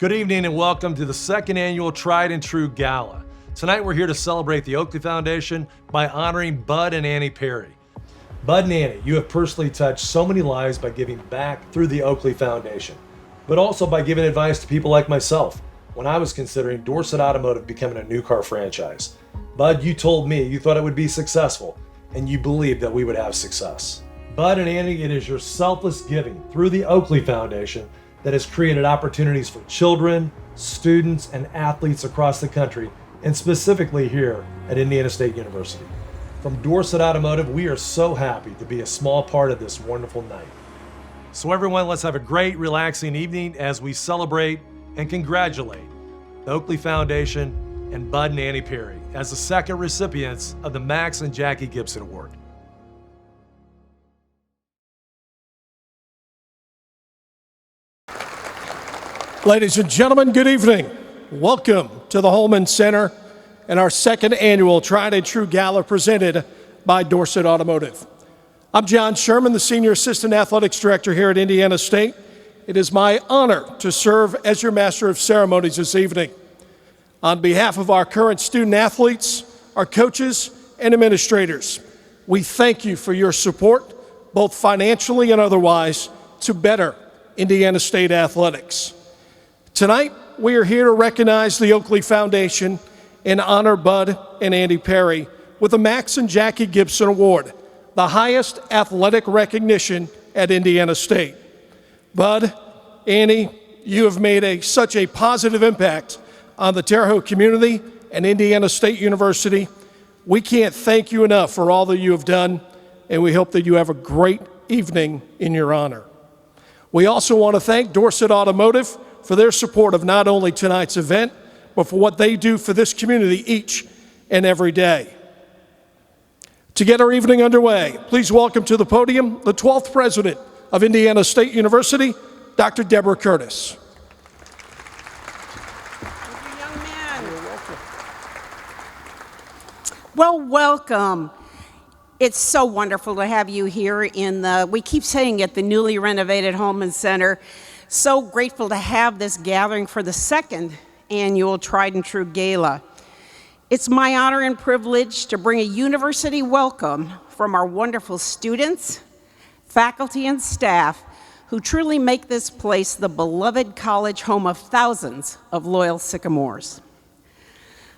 Good evening and welcome to the second annual Tried and True Gala. Tonight we're here to celebrate the Oakley Foundation by honoring Bud and Annie Perry. Bud and Annie, you have personally touched so many lives by giving back through the Oakley Foundation, but also by giving advice to people like myself when I was considering Dorset Automotive becoming a new car franchise. Bud, you told me you thought it would be successful, and you believed that we would have success. Bud and Annie, it is your selfless giving through the Oakley Foundation that has created opportunities for children, students, and athletes across the country, and specifically here at Indiana State University. From Dorset Automotive, we are so happy to be a small part of this wonderful night. So everyone, let's have a great, relaxing evening as we celebrate and congratulate the Oakley Foundation and Bud and Annie Perry as the second recipients of the Max and Jackie Gibson Award. Ladies and gentlemen, good evening. Welcome to the Holman Center and our second annual Tried and True Gala presented by Dorset Automotive. I'm John Sherman, the Senior Assistant Athletics Director here at Indiana State. It is my honor to serve as your Master of Ceremonies this evening. On behalf of our current student athletes, our coaches, and administrators, we thank you for your support, both financially and otherwise, to better Indiana State athletics. Tonight, we are here to recognize the Oakley Foundation and honor Bud and Annie Perry with the Max and Jackie Gibson Award, the highest athletic recognition at Indiana State. Bud, Annie, you have made such a positive impact on the Terre Haute community and Indiana State University. We can't thank you enough for all that you have done, and we hope that you have a great evening in your honor. We also want to thank Dorset Automotive for their support of not only tonight's event, but for what they do for this community each and every day. To get our evening underway, please welcome to the podium the 12th President of Indiana State University, Dr. Deborah Curtis. Young man. You're welcome. Well, welcome. It's so wonderful to have you here we keep saying it, the newly renovated Holman Center. So grateful to have this gathering for the second annual Tried and True Gala. It's my honor and privilege to bring a university welcome from our wonderful students, faculty, and staff who truly make this place the beloved college home of thousands of loyal Sycamores.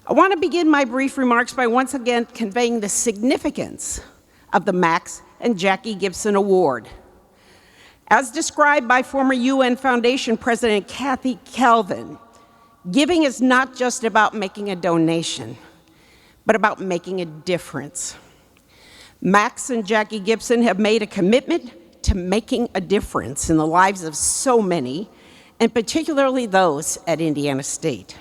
I want to begin my brief remarks by once again conveying the significance of the Max and Jackie Gibson Award. As described by former UN Foundation President Kathy Calvin, giving is not just about making a donation, but about making a difference. Max and Jackie Gibson have made a commitment to making a difference in the lives of so many, and particularly those at Indiana State.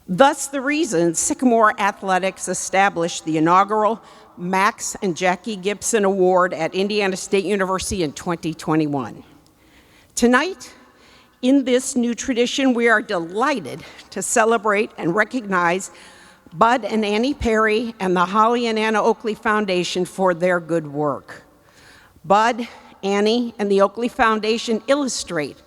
Thus, the reason Sycamore Athletics established the inaugural Max and Jackie Gibson Award at Indiana State University in 2021. Tonight, in this new tradition, we are delighted to celebrate and recognize Bud and Annie Perry and the Holly and Anna Oakley Foundation for their good work. Bud, Annie, and the Oakley Foundation illustrate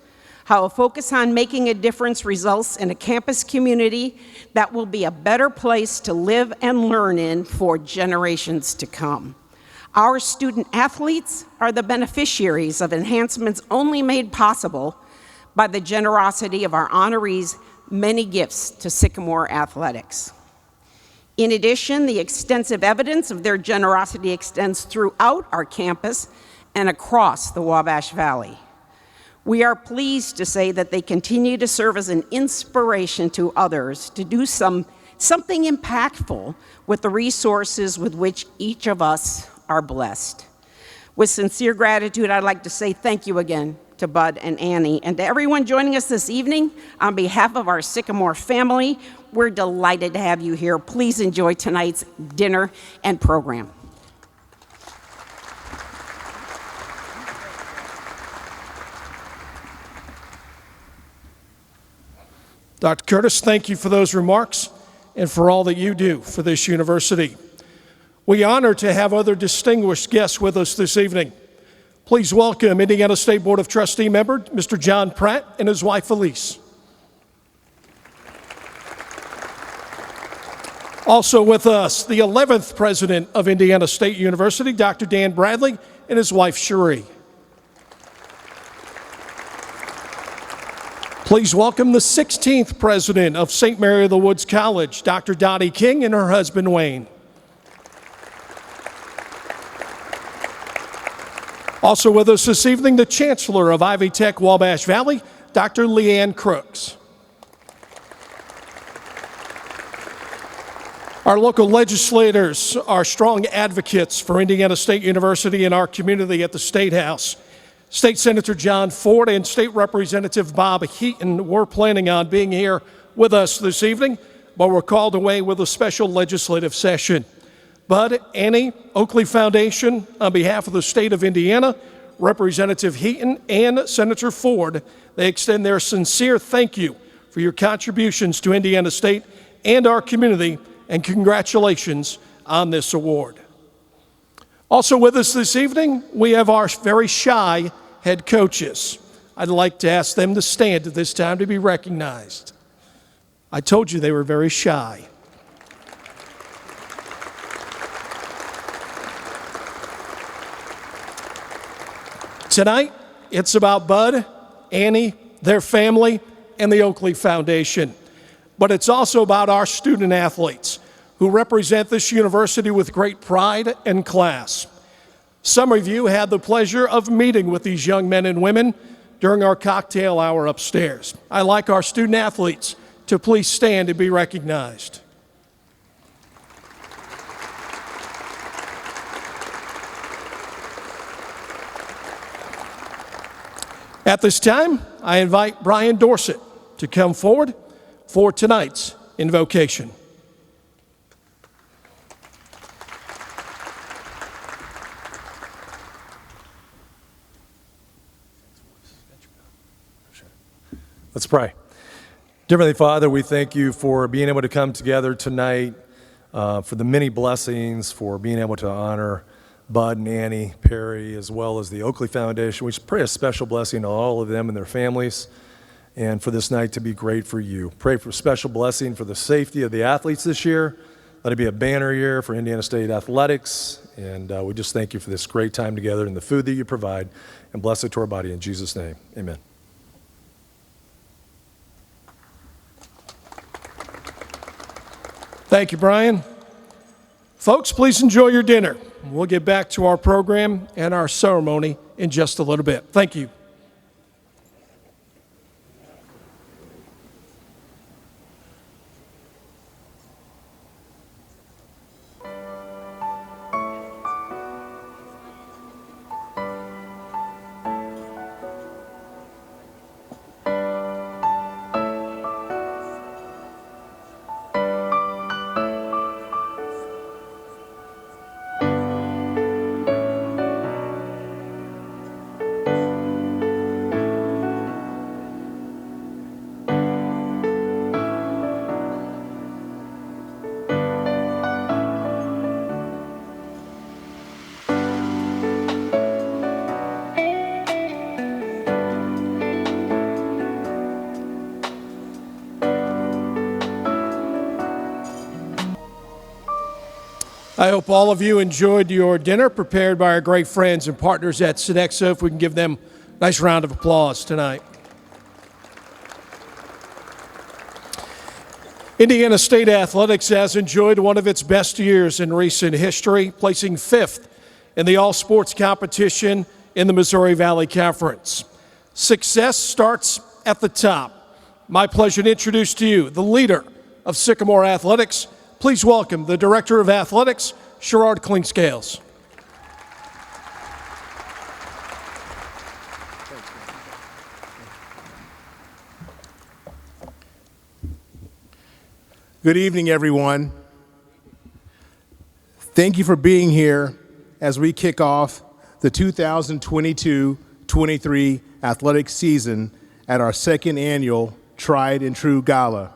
how a focus on making a difference results in a campus community that will be a better place to live and learn in for generations to come. Our student athletes are the beneficiaries of enhancements only made possible by the generosity of our honorees' many gifts to Sycamore Athletics. In addition, the extensive evidence of their generosity extends throughout our campus and across the Wabash Valley. We are pleased to say that they continue to serve as an inspiration to others to do something impactful with the resources with which each of us are blessed. With sincere gratitude, I'd like to say thank you again to Bud and Annie, and to everyone joining us this evening. On behalf of our Sycamore family, we're delighted to have you here. Please enjoy tonight's dinner and program. Dr. Curtis, thank you for those remarks and for all that you do for this university. We honor to have other distinguished guests with us this evening. Please welcome Indiana State Board of Trustee member, Mr. John Pratt, and his wife, Elise. Also with us, the 11th president of Indiana State University, Dr. Dan Bradley, and his wife, Cherie. Please welcome the 16th president of St. Mary of the Woods College, Dr. Dottie King, and her husband, Wayne. Also with us this evening, the chancellor of Ivy Tech Wabash Valley, Dr. Leanne Crooks. Our local legislators are strong advocates for Indiana State University and our community at the State House. State Senator John Ford and State Representative Bob Heaton were planning on being here with us this evening, but were called away with a special legislative session. Bud, Annie, Oakley Foundation, on behalf of the state of Indiana, Representative Heaton and Senator Ford, they extend their sincere thank you for your contributions to Indiana State and our community, and congratulations on this award. Also with us this evening, we have our very shy head coaches. I'd like to ask them to stand at this time to be recognized. I told you they were very shy. Tonight, it's about Bud, Annie, their family, and the Oakley Foundation. But it's also about our student athletes who represent this university with great pride and class. Some of you had the pleasure of meeting with these young men and women during our cocktail hour upstairs. I'd like our student athletes to please stand and be recognized. At this time, I invite Brian Dorsett to come forward for tonight's invocation. Let's pray. Dear Heavenly Father, we thank you for being able to come together tonight, for the many blessings, for being able to honor Bud and Annie Perry, as well as the Oakley Foundation. We pray a special blessing on all of them and their families, and for this night to be great for you. Pray for a special blessing for the safety of the athletes this year. Let it be a banner year for Indiana State athletics, and we just thank you for this great time together and the food that you provide, and bless it to our body in Jesus' name. Amen. Thank you, Brian. Folks, please enjoy your dinner. We'll get back to our program and our ceremony in just a little bit. Thank you. I hope all of you enjoyed your dinner prepared by our great friends and partners at Sodexo. If we can give them a nice round of applause tonight. Indiana State Athletics has enjoyed one of its best years in recent history, placing 5th in the all-sports competition in the Missouri Valley Conference. Success starts at the top. My pleasure to introduce to you the leader of Sycamore Athletics. Please welcome the Director of Athletics, Sherrard Klingscales. Good evening, everyone. Thank you for being here as we kick off the 2022-23 athletic season at our second annual Tried and True Gala.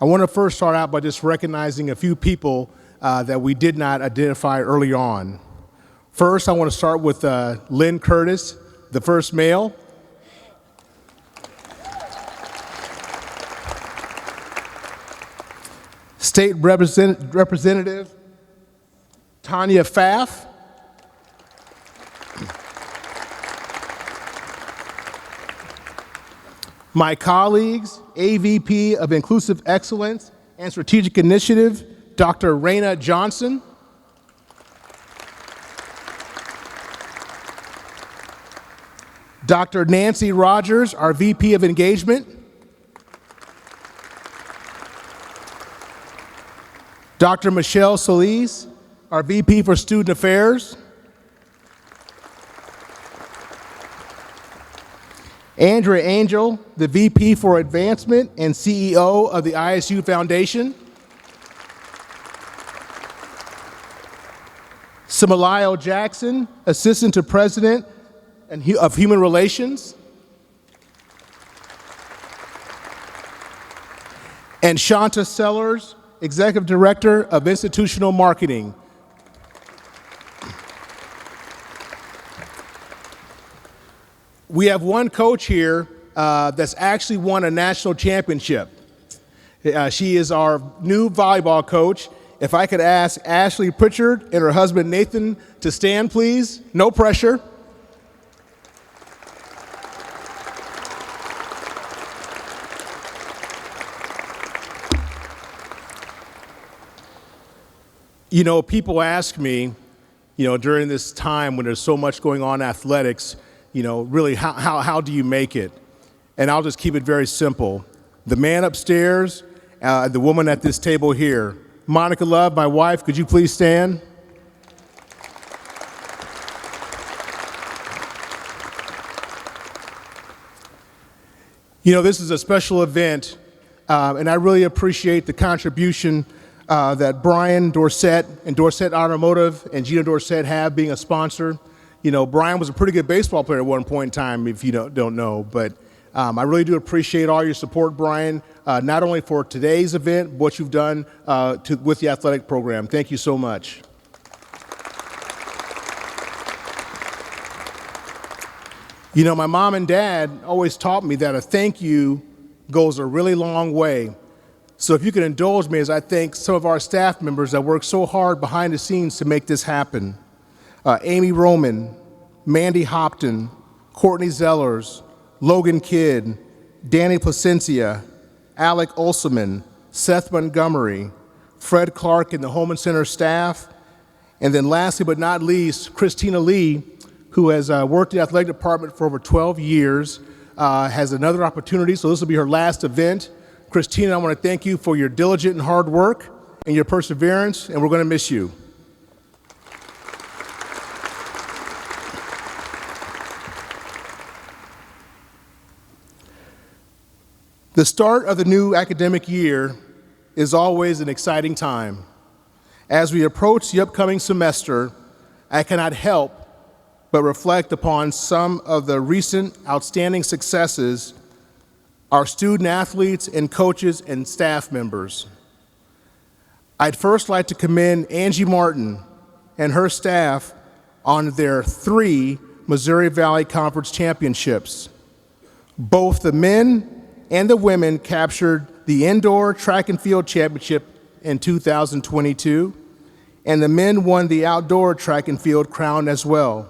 I want to first start out by just recognizing a few people that we did not identify early on. First, I want to start with Lynn Curtis, the first male. State Representative Tanya Pfaff, my colleagues, AVP of Inclusive Excellence and Strategic Initiative, Dr. Raina Johnson, Dr. Nancy Rogers, our VP of Engagement, Dr. Michelle Solis, our VP for Student Affairs, Andrea Angel, the VP for Advancement and CEO of the ISU Foundation, Similayo Jackson, Assistant to President of Human Relations, and Shanta Sellers, Executive Director of Institutional Marketing. We have one coach here that's actually won a national championship. She is our new volleyball coach. If I could ask Ashley Pritchard and her husband Nathan to stand, please. No pressure. You know, people ask me, during this time when there's so much going on in athletics, really how do you make it? And I'll just keep it very simple. The man upstairs, the woman at this table here. Monica Love, my wife, could you please stand? This is a special event, and I really appreciate the contribution that Brian Dorsett and Dorsett Automotive and Gina Dorsett have being a sponsor. Brian was a pretty good baseball player at one point in time, if you don't know, but I really do appreciate all your support, Brian, not only for today's event, but what you've done with the athletic program. Thank you so much. My mom and dad always taught me that a thank you goes a really long way. So if you could indulge me as I thank some of our staff members that work so hard behind the scenes to make this happen. Amy Roman, Mandy Hopton, Courtney Zellers, Logan Kidd, Danny Placencia, Alec Olseman, Seth Montgomery, Fred Clark and the Holman Center staff, and then lastly but not least, Christina Lee, who has worked in the athletic department for over 12 years, has another opportunity, so this will be her last event. Christina, I want to thank you for your diligent and hard work and your perseverance, and we're going to miss you. The start of the new academic year is always an exciting time. As we approach the upcoming semester, I cannot help but reflect upon some of the recent outstanding successes our student athletes and coaches and staff members. I'd first like to commend Angie Martin and her staff on their 3 Missouri Valley Conference championships. Both the men and the women captured the indoor track and field championship in 2022, and the men won the outdoor track and field crown as well.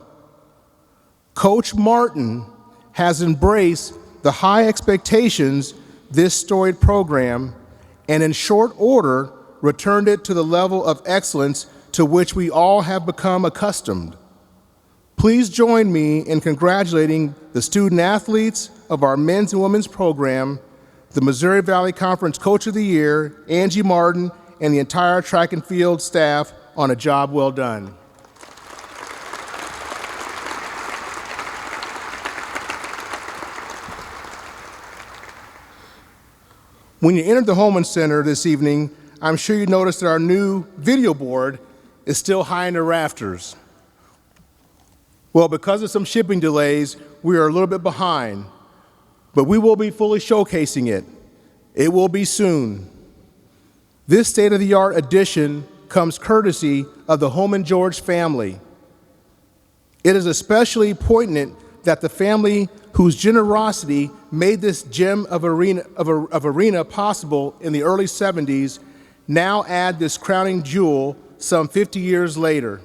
Coach Martin has embraced the high expectations this storied program, and in short order, returned it to the level of excellence to which we all have become accustomed. Please join me in congratulating the student athletes of our men's and women's program, the Missouri Valley Conference Coach of the Year, Angie Martin, and the entire track and field staff on a job well done. When you entered the Holman Center this evening, I'm sure you noticed that our new video board is still high in the rafters. Well, because of some shipping delays, we are a little bit behind, but we will be fully showcasing it. It will be soon. This state-of-the-art addition comes courtesy of the Holman George family. It is especially poignant that the family whose generosity made this gem of arena possible in the early 70s now add this crowning jewel some 50 years later.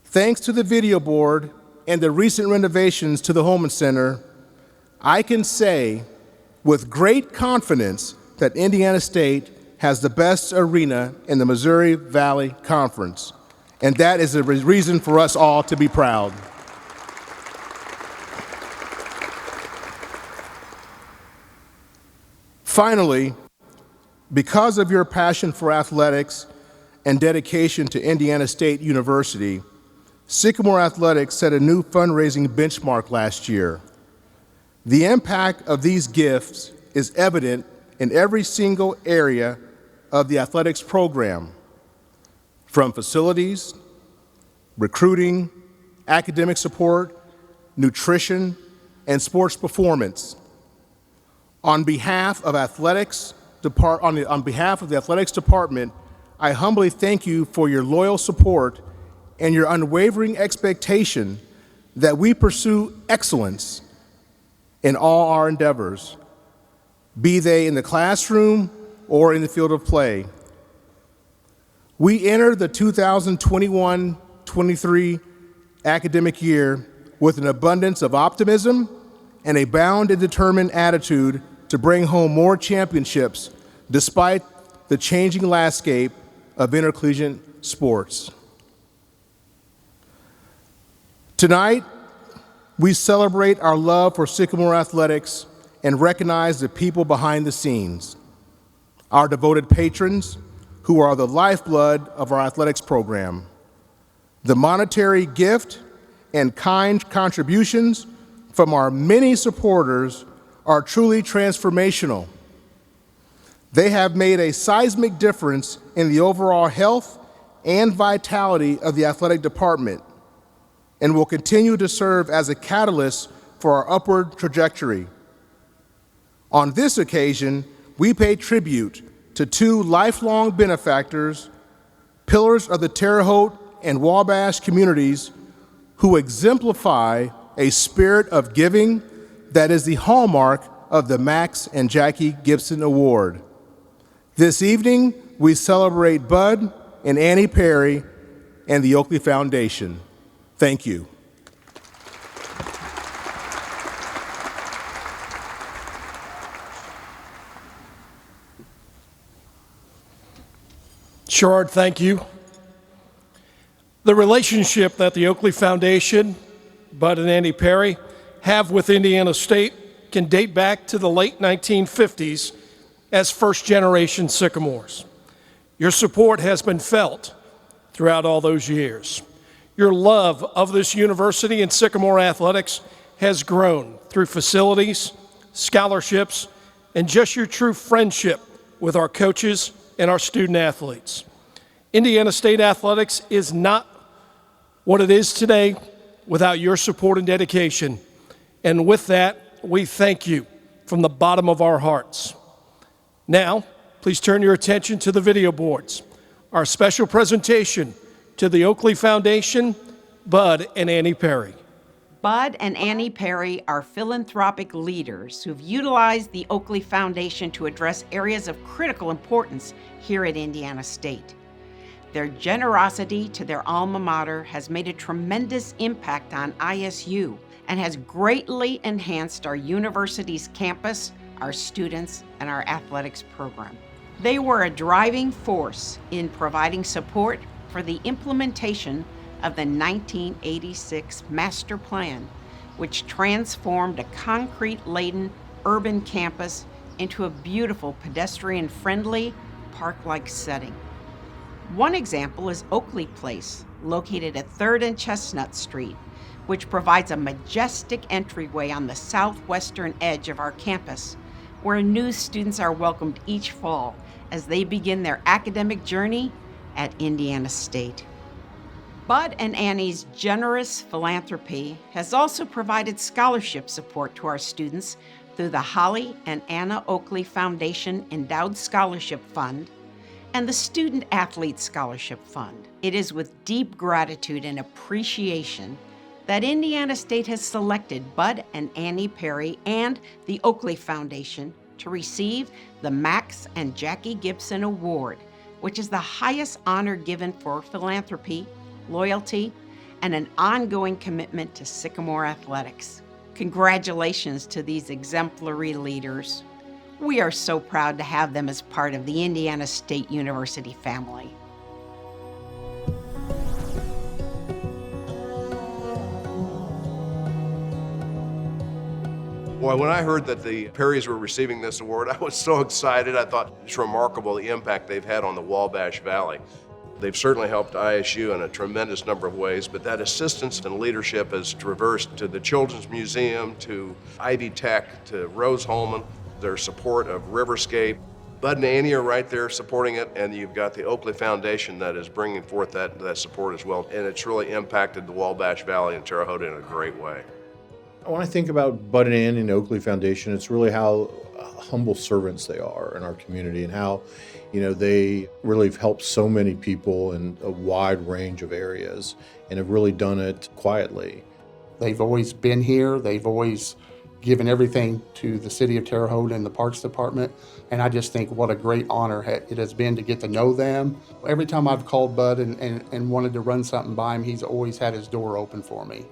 Thanks to the video board and the recent renovations to the Holman Center, I can say with great confidence that Indiana State has the best arena in the Missouri Valley Conference, and that is a reason for us all to be proud. Finally, because of your passion for athletics and dedication to Indiana State University, Sycamore Athletics set a new fundraising benchmark last year. The impact of these gifts is evident in every single area of the athletics program, from facilities, recruiting, academic support, nutrition, and sports performance. On behalf of the athletics department, I humbly thank you for your loyal support and your unwavering expectation that we pursue excellence in all our endeavors, be they in the classroom or in the field of play. We enter the 2021-23 academic year with an abundance of optimism and a bound and determined attitude to bring home more championships despite the changing landscape of intercollegiate sports. Tonight, we celebrate our love for Sycamore Athletics and recognize the people behind the scenes, our devoted patrons who are the lifeblood of our athletics program. The monetary gift and kind contributions from our many supporters are truly transformational. They have made a seismic difference in the overall health and vitality of the athletic department and will continue to serve as a catalyst for our upward trajectory. On this occasion, we pay tribute to two lifelong benefactors, pillars of the Terre Haute and Wabash communities who exemplify a spirit of giving that is the hallmark of the Max and Jackie Gibson Award. This evening, we celebrate Bud and Annie Perry and the Oakley Foundation. Thank you. Sherrod, thank you. The relationship that the Oakley Foundation, Bud and Annie Perry, have with Indiana State can date back to the late 1950s as first-generation Sycamores. Your support has been felt throughout all those years. Your love of this university and Sycamore athletics has grown through facilities, scholarships, and just your true friendship with our coaches and our student athletes. Indiana State athletics is not what it is today without your support and dedication. And with that, we thank you from the bottom of our hearts. Now, please turn your attention to the video boards. Our special presentation to the Oakley Foundation, Bud and Annie Perry. Bud and Annie Perry are philanthropic leaders who've utilized the Oakley Foundation to address areas of critical importance here at Indiana State. Their generosity to their alma mater has made a tremendous impact on ISU and has greatly enhanced our university's campus, our students, and our athletics program. They were a driving force in providing support for the implementation of the 1986 Master Plan, which transformed a concrete-laden urban campus into a beautiful pedestrian-friendly, park-like setting. One example is Oakley Place, located at 3rd and Chestnut Street, which provides a majestic entryway on the southwestern edge of our campus, where new students are welcomed each fall as they begin their academic journey at Indiana State. Bud and Annie's generous philanthropy has also provided scholarship support to our students through the Holly and Anna Oakley Foundation Endowed Scholarship Fund and the Student Athlete Scholarship Fund. It is with deep gratitude and appreciation that Indiana State has selected Bud and Annie Perry and the Oakley Foundation to receive the Max and Jackie Gibson Award, which is the highest honor given for philanthropy, loyalty, and an ongoing commitment to Sycamore athletics. Congratulations to these exemplary leaders. We are so proud to have them as part of the Indiana State University family. Boy, when I heard that the Perrys were receiving this award, I was so excited. I thought it's remarkable the impact they've had on the Wabash Valley. They've certainly helped ISU in a tremendous number of ways, but that assistance and leadership has traversed to the Children's Museum, to Ivy Tech, to Rose-Hulman, their support of Riverscape. Bud and Annie are right there supporting it, and you've got the Oakley Foundation that is bringing forth that support as well, and it's really impacted the Wabash Valley and Terre Haute in a great way. When I think about Bud and Ann and the Oakley Foundation, it's really how humble servants they are in our community and how, they really have helped so many people in a wide range of areas and have really done it quietly. They've always been here. They've always given everything to the city of Terre Haute and the Parks Department. And I just think what a great honor it has been to get to know them. Every time I've called Bud and wanted to run something by him, he's always had his door open for me.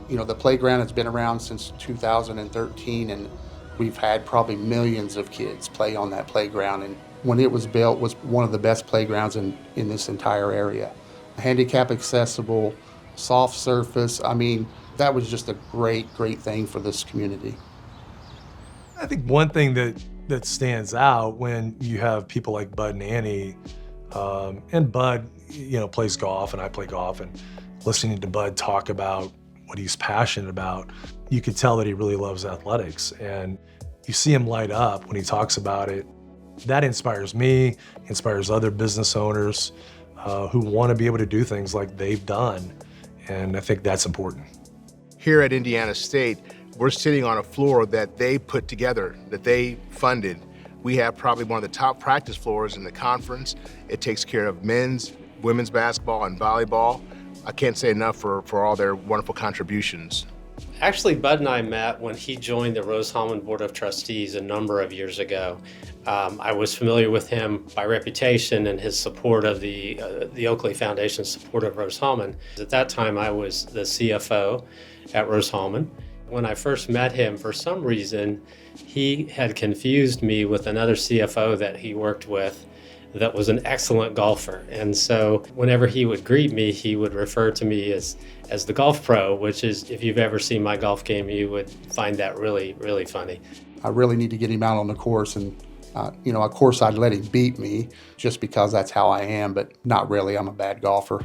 The playground has been around since 2013, and we've had probably millions of kids play on that playground. And when it was built, was one of the best playgrounds in this entire area. Handicap accessible, soft surface. That was just a great thing for this community. I think one thing that stands out when you have people like Bud and Annie, and Bud, plays golf and I play golf, and listening to Bud talk about what he's passionate about, you could tell that he really loves athletics, and you see him light up when he talks about it. That inspires me, inspires other business owners who want to be able to do things like they've done, and I think that's important. Here at Indiana State, we're sitting on a floor that they put together, that they funded. We have probably one of the top practice floors in the conference. It takes care of men's, women's basketball, and volleyball. I can't say enough for all their wonderful contributions. Actually, Bud and I met when he joined the Rose-Hulman Board of Trustees a number of years ago. I was familiar with him by reputation and his support of the Oakley Foundation's support of Rose-Hulman. At that time, I was the CFO at Rose-Hulman. When I first met him, for some reason, he had confused me with another CFO that he worked with that was an excellent golfer. And so whenever he would greet me, he would refer to me as the golf pro, which is, if you've ever seen my golf game, you would find that really, really funny. I really need to get him out on the course, and of course I'd let him beat me just because that's how I am, but not really. I'm a bad golfer.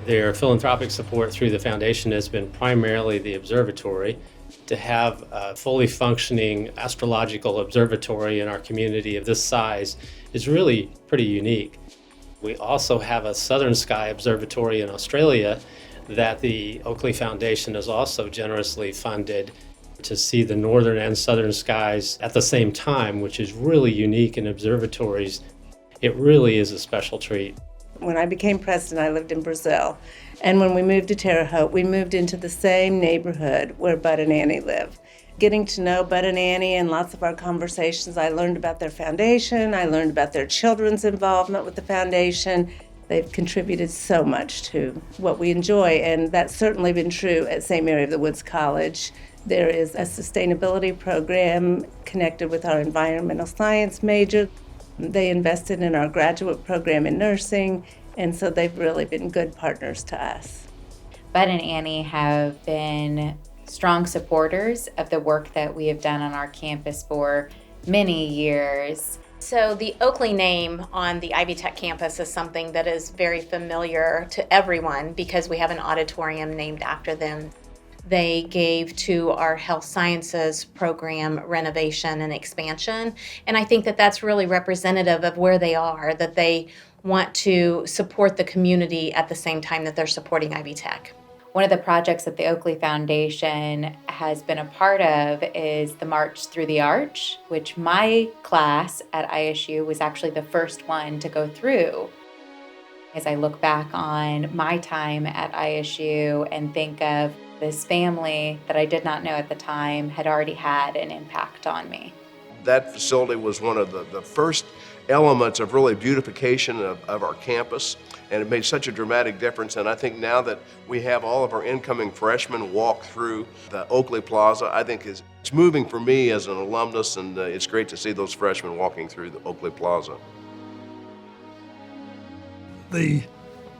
Their philanthropic support through the foundation has been primarily the observatory. To have a fully functioning astrological observatory in our community of this size is really pretty unique. We also have a Southern Sky Observatory in Australia that the Oakley Foundation has also generously funded to see the northern and southern skies at the same time, which is really unique in observatories. It really is a special treat. When I became president, I lived in Brazil. And when we moved to Terre Haute, we moved into the same neighborhood where Bud and Annie live. Getting to know Bud and Annie and lots of our conversations, I learned about their foundation. I learned about their children's involvement with the foundation. They've contributed so much to what we enjoy, and that's certainly been true at St. Mary of the Woods College. There is a sustainability program connected with our environmental science major. They invested in our graduate program in nursing, and so they've really been good partners to us. Bud and Annie have been strong supporters of the work that we have done on our campus for many years. So the Oakley name on the Ivy Tech campus is something that is very familiar to everyone because we have an auditorium named after them. They gave to our health sciences program renovation and expansion. And I think that that's really representative of where they are, that they want to support the community at the same time that they're supporting Ivy Tech. One of the projects that the Oakley Foundation has been a part of is the March Through the Arch, which my class at ISU was actually the first one to go through. As I look back on my time at ISU and think of this family that I did not know at the time had already had an impact on me. That facility was one of the first elements of really beautification of our campus, and it made such a dramatic difference. And I think now that we have all of our incoming freshmen walk through the Oakley Plaza, I think it's moving for me as an alumnus, and it's great to see those freshmen walking through the Oakley Plaza. The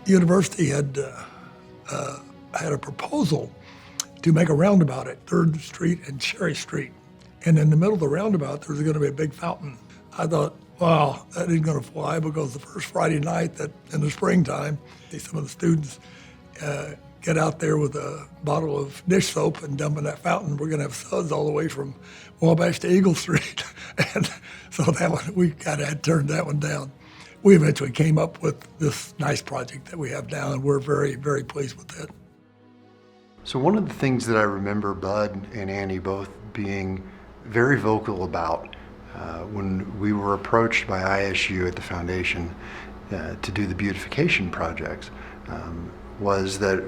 university had had a proposal to make a roundabout at 3rd Street and Cherry Street. And in the middle of the roundabout, there was going to be a big fountain. I thought, wow, that isn't going to fly, because the first Friday night that in the springtime, some of the students get out there with a bottle of dish soap and dump in that fountain. We're going to have suds all the way from Wabash to Eagle Street. And so that one, we kind of had turned that one down. We eventually came up with this nice project that we have now, and we're very, very pleased with it. So one of the things that I remember Bud and Annie both being very vocal about when we were approached by ISU at the foundation to do the beautification projects was that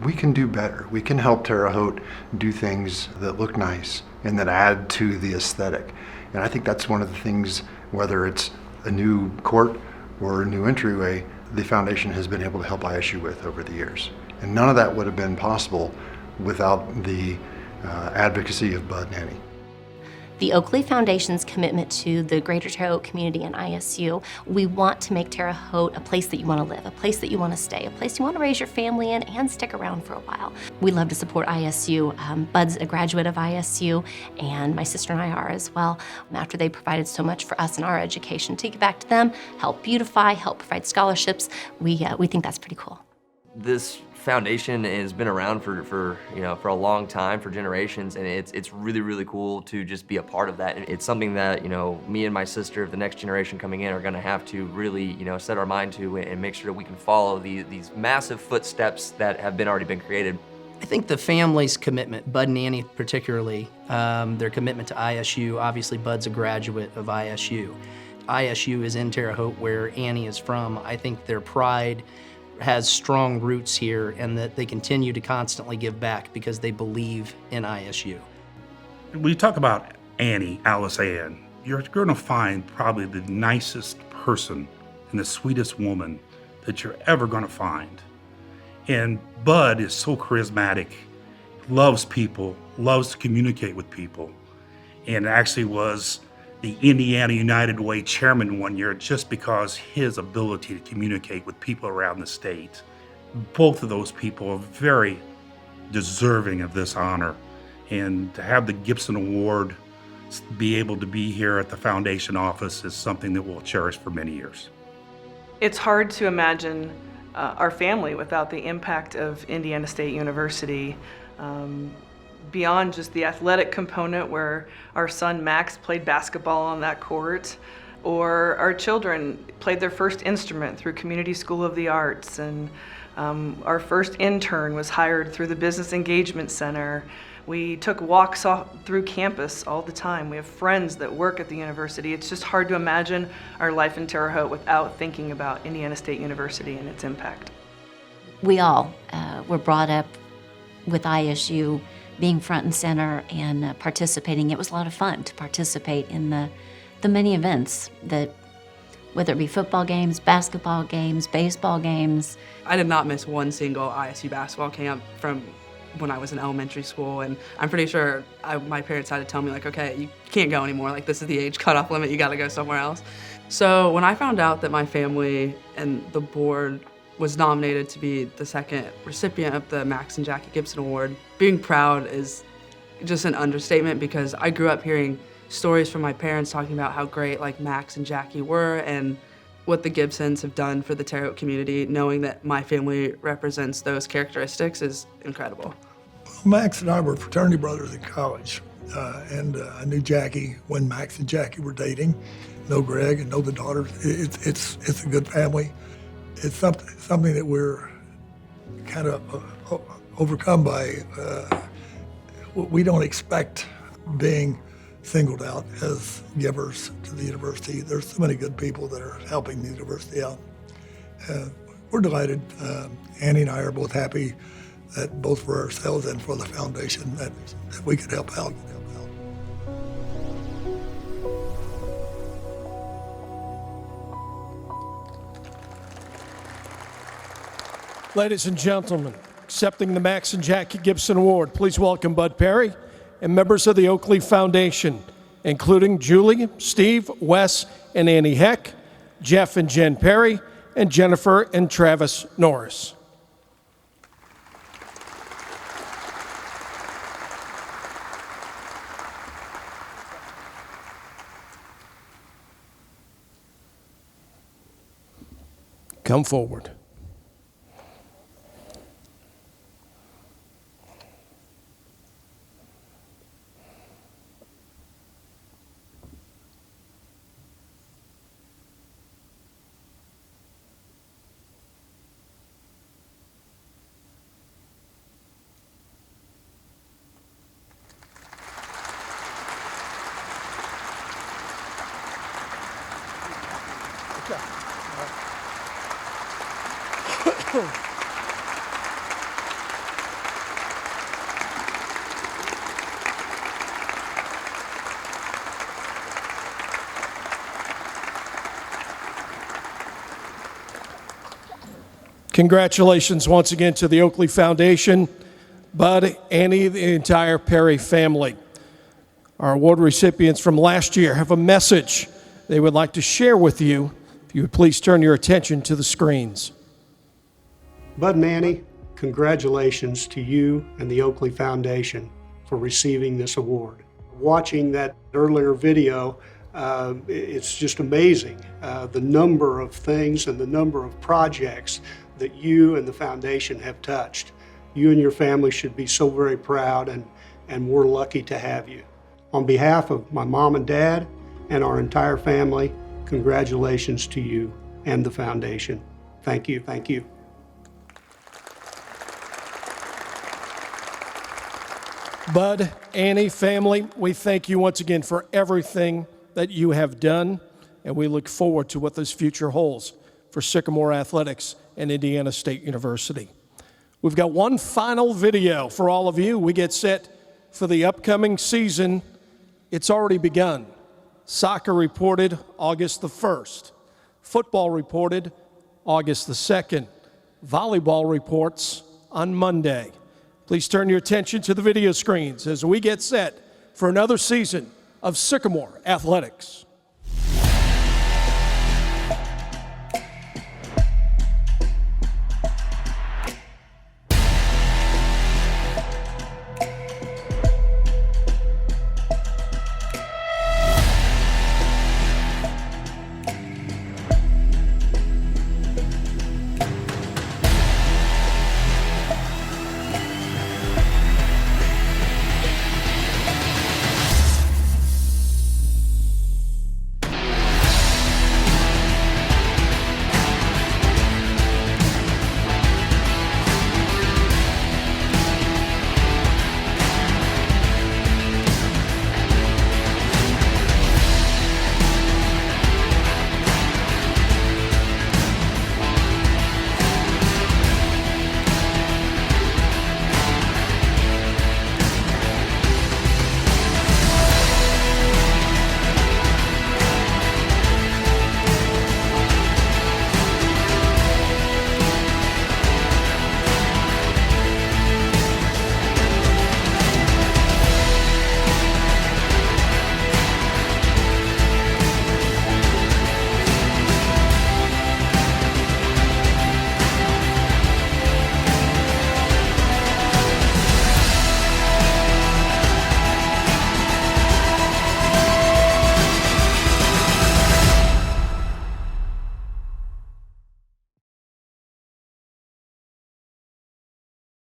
we can do better. We can help Terre Haute do things that look nice and that add to the aesthetic. And I think that's one of the things, whether it's a new court or a new entryway, the foundation has been able to help ISU with over the years. And none of that would have been possible without the advocacy of Bud and Annie. The Oakley Foundation's commitment to the greater Terre Haute community and ISU, we want to make Terre Haute a place that you want to live, a place that you want to stay, a place you want to raise your family in and stick around for a while. We love to support ISU. Bud's a graduate of ISU, and my sister and I are as well. After they provided so much for us in our education, to give back to them, help beautify, help provide scholarships, we think that's pretty cool. This foundation has been around for a long time, for generations, and it's really, really cool to just be a part of that. And it's something that me and my sister, the next generation coming in, are going to have to really set our mind to and make sure that we can follow these massive footsteps that have already been created. I think the family's commitment, Bud and Annie particularly, their commitment to ISU. Obviously, Bud's a graduate of ISU. ISU is in Terre Haute, where Annie is from. I think their pride has strong roots here, and that they continue to constantly give back because they believe in ISU. When you talk about Annie, Alice Ann, you're going to find probably the nicest person and the sweetest woman that you're ever going to find. And Bud is so charismatic, loves people, loves to communicate with people, and actually was the Indiana United Way chairman one year just because his ability to communicate with people around the state. Both of those people are very deserving of this honor. And to have the Gibson Award be able to be here at the foundation office is something that we'll cherish for many years. It's hard to imagine our family without the impact of Indiana State University. Beyond just the athletic component, where our son Max played basketball on that court, or our children played their first instrument through Community School of the Arts, and our first intern was hired through the Business Engagement Center. We took walks through campus all the time. We have friends that work at the university. It's just hard to imagine our life in Terre Haute without thinking about Indiana State University and its impact. We all were brought up with ISU being front and center and participating. It was a lot of fun to participate in the many events that, whether it be football games, basketball games, baseball games. I did not miss one single ISU basketball camp from when I was in elementary school, and I'm pretty sure my parents had to tell me, like, okay, you can't go anymore, like this is the age cutoff limit, you gotta go somewhere else. So when I found out that my family and the board was nominated to be the second recipient of the Max and Jackie Gibson Award, being proud is just an understatement, because I grew up hearing stories from my parents talking about how great like Max and Jackie were and what the Gibsons have done for the Terre Haute community. Knowing that my family represents those characteristics is incredible. Max and I were fraternity brothers in college, and I knew Jackie when Max and Jackie were dating. Know Greg and know the daughters. It's a good family. It's something that we're kind of overcome by. We don't expect being singled out as givers to the university. There's so many good people that are helping the university out. We're delighted. Annie and I are both happy that both for ourselves and for the foundation that we could help out. Ladies and gentlemen, accepting the Max and Jackie Gibson Award, please welcome Bud Perry and members of the Oakley Foundation, including Julie, Steve, Wes, and Annie Heck, Jeff and Jen Perry, and Jennifer and Travis Norris. Come forward. Congratulations once again to the Oakley Foundation, Bud, Annie, the entire Perry family. Our award recipients from last year have a message they would like to share with you. If you would please turn your attention to the screens. Bud and Annie, congratulations to you and the Oakley Foundation for receiving this award. Watching that earlier video, it's just amazing, the number of things and the number of projects that you and the foundation have touched. You and your family should be so very proud, and we're lucky to have you. On behalf of my mom and dad and our entire family, congratulations to you and the foundation. Thank you, thank you. Bud, Annie, family, we thank you once again for everything that you have done, and we look forward to what this future holds for Sycamore Athletics and Indiana State University. We've got one final video for all of you. We get set for the upcoming season. It's already begun. Soccer reported August the 1st. Football reported August the 2nd. Volleyball reports on Monday. Please turn your attention to the video screens as we get set for another season of Sycamore Athletics.